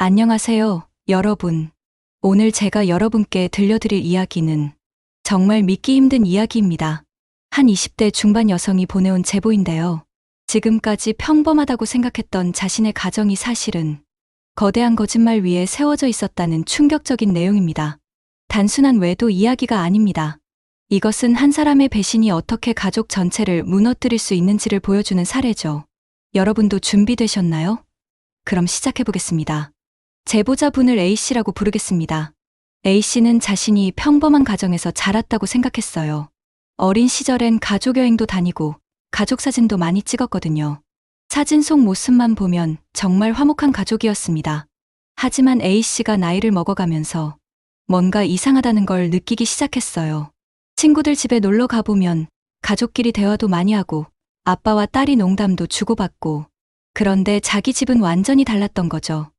안녕하세요, 여러분. 오늘 제가 여러분께 들려드릴 이야기는 정말 믿기 힘든 이야기입니다. 한 20대 중반 여성이 보내온 제보인데요. 지금까지 평범하다고 생각했던 자신의 가정이 사실은 거대한 거짓말 위에 세워져 있었다는 충격적인 내용입니다. 단순한 외도 이야기가 아닙니다. 이것은 한 사람의 배신이 어떻게 가족 전체를 무너뜨릴 수 있는지를 보여주는 사례죠. 여러분도 준비되셨나요? 그럼 시작해보겠습니다. 제보자분을 A씨라고 부르겠습니다. A씨는 자신이 평범한 가정에서 자랐다고 생각했어요. 어린 시절엔 가족여행도 다니고 가족 사진도 많이 찍었거든요. 사진 속 모습만 보면 정말 화목한 가족이었습니다. 하지만 A씨가 나이를 먹어가면서 뭔가 이상하다는 걸 느끼기 시작했어요. 친구들 집에 놀러 가보면 가족끼리 대화도 많이 하고 아빠와 딸이 농담도 주고받고, 그런데 자기 집은 완전히 달랐던 거죠.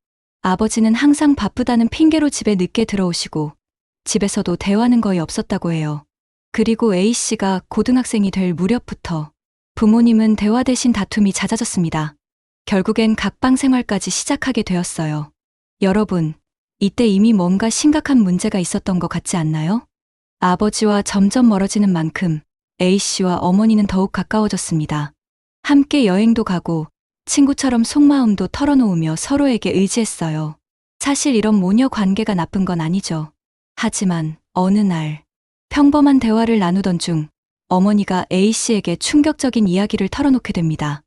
아버지는 항상 바쁘다는 핑계로 집에 늦게 들어오시고 집에서도 대화는 거의 없었다고 해요. 그리고 A씨가 고등학생이 될 무렵부터 부모님은 대화 대신 다툼이 잦아졌습니다. 결국엔 각방 생활까지 시작하게 되었어요. 여러분, 이때 이미 뭔가 심각한 문제가 있었던 것 같지 않나요? 아버지와 점점 멀어지는 만큼 A씨와 어머니는 더욱 가까워졌습니다. 함께 여행도 가고 친구처럼 속마음도 털어놓으며 서로에게 의지했어요. 사실 이런 모녀 관계가 나쁜 건 아니죠. 하지만 어느 날 평범한 대화를 나누던 중 어머니가 A씨에게 충격적인 이야기를 털어놓게 됩니다.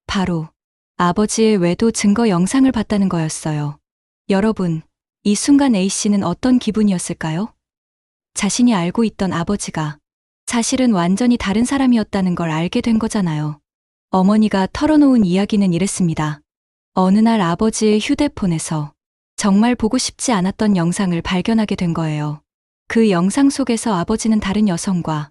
바로 아버지의 외도 증거 영상을 봤다는 거였어요. 여러분, 이 순간 A씨는 어떤 기분이었을까요? 자신이 알고 있던 아버지가 사실은 완전히 다른 사람이었다는 걸 알게 된 거잖아요. 어머니가 털어놓은 이야기는 이랬습니다. 어느 날 아버지의 휴대폰에서 정말 보고 싶지 않았던 영상을 발견하게 된 거예요. 그 영상 속에서 아버지는 다른 여성과,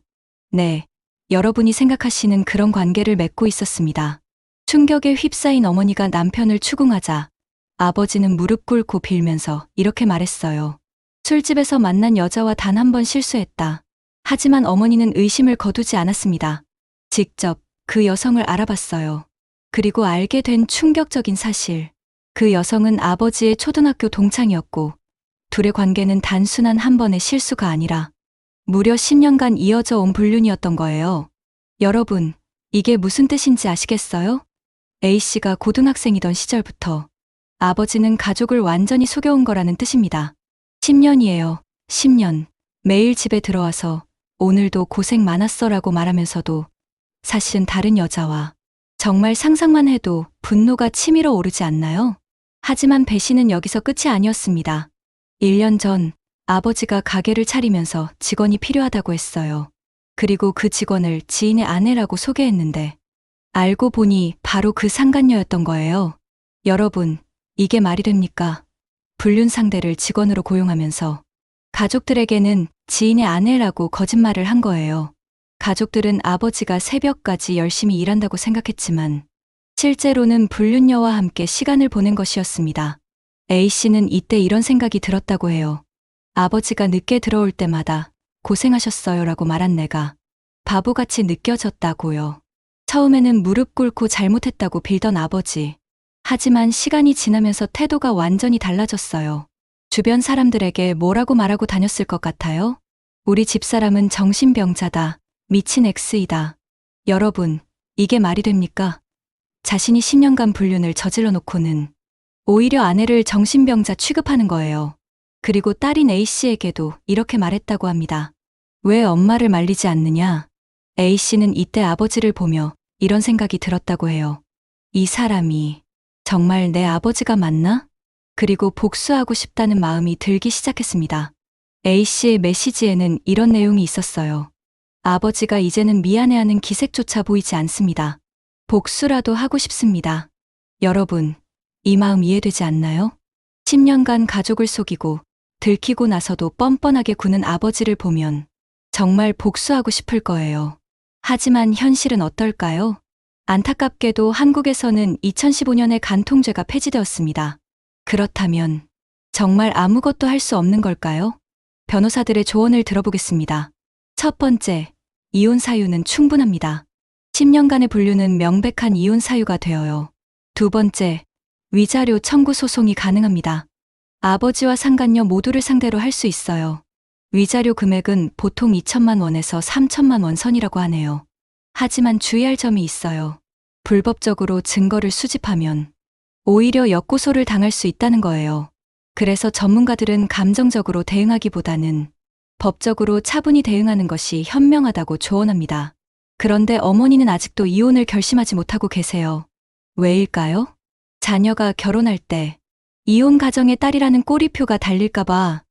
여러분이 생각하시는 그런 관계를 맺고 있었습니다. 충격에 휩싸인 어머니가 남편을 추궁하자 아버지는 무릎 꿇고 빌면서 이렇게 말했어요. 술집에서 만난 여자와 단 한 번 실수했다. 하지만 어머니는 의심을 거두지 않았습니다. 직접 그 여성을 알아봤어요. 그리고 알게 된 충격적인 사실. 그 여성은 아버지의 초등학교 동창이었고, 둘의 관계는 단순한 한 번의 실수가 아니라 무려 10년간 이어져 온 불륜이었던 거예요. 여러분, 이게 무슨 뜻인지 아시겠어요? A씨가 고등학생이던 시절부터 아버지는 가족을 완전히 속여온 거라는 뜻입니다. 10년이에요. 10년. 매일 집에 들어와서 오늘도 고생 많았어라고 말하면서도 사실은 다른 여자와, 정말 상상만 해도 분노가 치밀어 오르지 않나요? 하지만 배신은 여기서 끝이 아니었습니다. 1년 전 아버지가 가게를 차리면서 직원이 필요하다고 했어요. 그리고 그 직원을 지인의 아내라고 소개했는데 알고 보니 바로 그 상간녀였던 거예요. 여러분, 이게 말이 됩니까? 불륜 상대를 직원으로 고용하면서 가족들에게는 지인의 아내라고 거짓말을 한 거예요. 가족들은 아버지가 새벽까지 열심히 일한다고 생각했지만 실제로는 불륜녀와 함께 시간을 보낸 것이었습니다. A씨는 이때 이런 생각이 들었다고 해요. 아버지가 늦게 들어올 때마다 고생하셨어요 라고 말한 내가 바보같이 느껴졌다고요. 처음에는 무릎 꿇고 잘못했다고 빌던 아버지. 하지만 시간이 지나면서 태도가 완전히 달라졌어요. 주변 사람들에게 뭐라고 말하고 다녔을 것 같아요? 우리 집사람은 정신병자다. 미친 X이다. 여러분, 이게 말이 됩니까? 자신이 10년간 불륜을 저질러 놓고는 오히려 아내를 정신병자 취급하는 거예요. 그리고 딸인 A씨에게도 이렇게 말했다고 합니다. 왜 엄마를 말리지 않느냐? A씨는 이때 아버지를 보며 이런 생각이 들었다고 해요. 이 사람이 정말 내 아버지가 맞나? 그리고 복수하고 싶다는 마음이 들기 시작했습니다. A씨의 메시지에는 이런 내용이 있었어요. 아버지가 이제는 미안해하는 기색조차 보이지 않습니다. 복수라도 하고 싶습니다. 여러분, 이 마음 이해되지 않나요? 10년간 가족을 속이고 들키고 나서도 뻔뻔하게 구는 아버지를 보면 정말 복수하고 싶을 거예요. 하지만 현실은 어떨까요? 안타깝게도 한국에서는 2015년에 간통죄가 폐지되었습니다. 그렇다면 정말 아무것도 할 수 없는 걸까요? 변호사들의 조언을 들어보겠습니다. 첫 번째, 이혼 사유는 충분합니다. 10년간의 불륜은 명백한 이혼 사유가 되어요. 두 번째, 위자료 청구 소송이 가능합니다. 아버지와 상간녀 모두를 상대로 할 수 있어요. 위자료 금액은 보통 2천만 원에서 3천만 원 선이라고 하네요. 하지만 주의할 점이 있어요. 불법적으로 증거를 수집하면 오히려 역고소를 당할 수 있다는 거예요. 그래서 전문가들은 감정적으로 대응하기보다는 법적으로 차분히 대응하는 것이 현명하다고 조언합니다. 그런데 어머니는 아직도 이혼을 결심하지 못하고 계세요. 왜일까요? 자녀가 결혼할 때 이혼 가정의 딸이라는 꼬리표가 달릴까봐.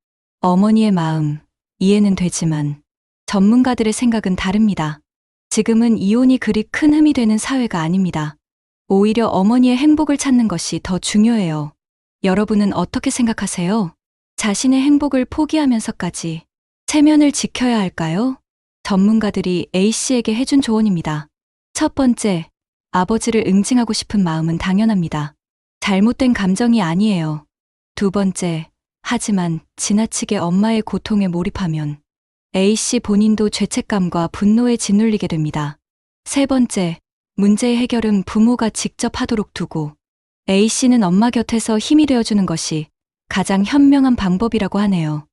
어머니의 마음 이해는 되지만 전문가들의 생각은 다릅니다. 지금은 이혼이 그리 큰 흠이 되는 사회가 아닙니다. 오히려 어머니의 행복을 찾는 것이 더 중요해요. 여러분은 어떻게 생각하세요? 자신의 행복을 포기하면서까지 체면을 지켜야 할까요? 전문가들이 A씨에게 해준 조언입니다. 첫 번째, 아버지를 응징하고 싶은 마음은 당연합니다. 잘못된 감정이 아니에요. 두 번째, 하지만 지나치게 엄마의 고통에 몰입하면 A씨 본인도 죄책감과 분노에 짓눌리게 됩니다. 세 번째, 문제의 해결은 부모가 직접 하도록 두고 A씨는 엄마 곁에서 힘이 되어주는 것이 가장 현명한 방법이라고 하네요.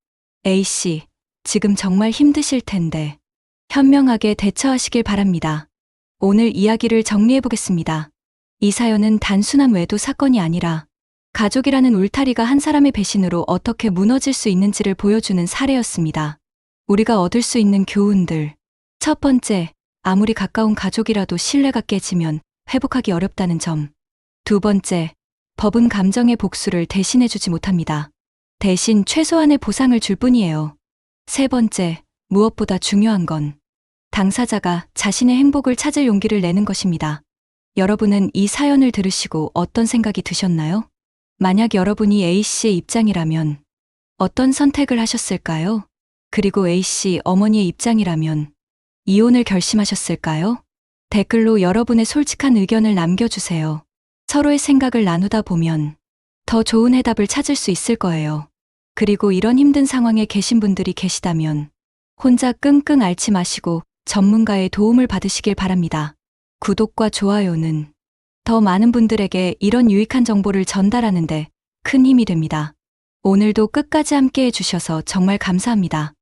A씨, 지금 정말 힘드실 텐데 현명하게 대처하시길 바랍니다. 오늘 이야기를 정리해 보겠습니다. 이 사연은 단순한 외도 사건이 아니라 가족이라는 울타리가 한 사람의 배신으로 어떻게 무너질 수 있는지를 보여주는 사례였습니다. 우리가 얻을 수 있는 교훈들. 첫 번째, 아무리 가까운 가족이라도 신뢰가 깨지면 회복하기 어렵다는 점. 두 번째, 법은 감정의 복수를 대신해주지 못합니다. 대신 최소한의 보상을 줄 뿐이에요. 세 번째, 무엇보다 중요한 건 당사자가 자신의 행복을 찾을 용기를 내는 것입니다. 여러분은 이 사연을 들으시고 어떤 생각이 드셨나요? 만약 여러분이 A씨의 입장이라면 어떤 선택을 하셨을까요? 그리고 A씨 어머니의 입장이라면 이혼을 결심하셨을까요? 댓글로 여러분의 솔직한 의견을 남겨주세요. 서로의 생각을 나누다 보면 더 좋은 해답을 찾을 수 있을 거예요. 그리고 이런 힘든 상황에 계신 분들이 계시다면 혼자 끙끙 앓지 마시고 전문가의 도움을 받으시길 바랍니다. 구독과 좋아요는 더 많은 분들에게 이런 유익한 정보를 전달하는데 큰 힘이 됩니다. 오늘도 끝까지 함께 해주셔서 정말 감사합니다.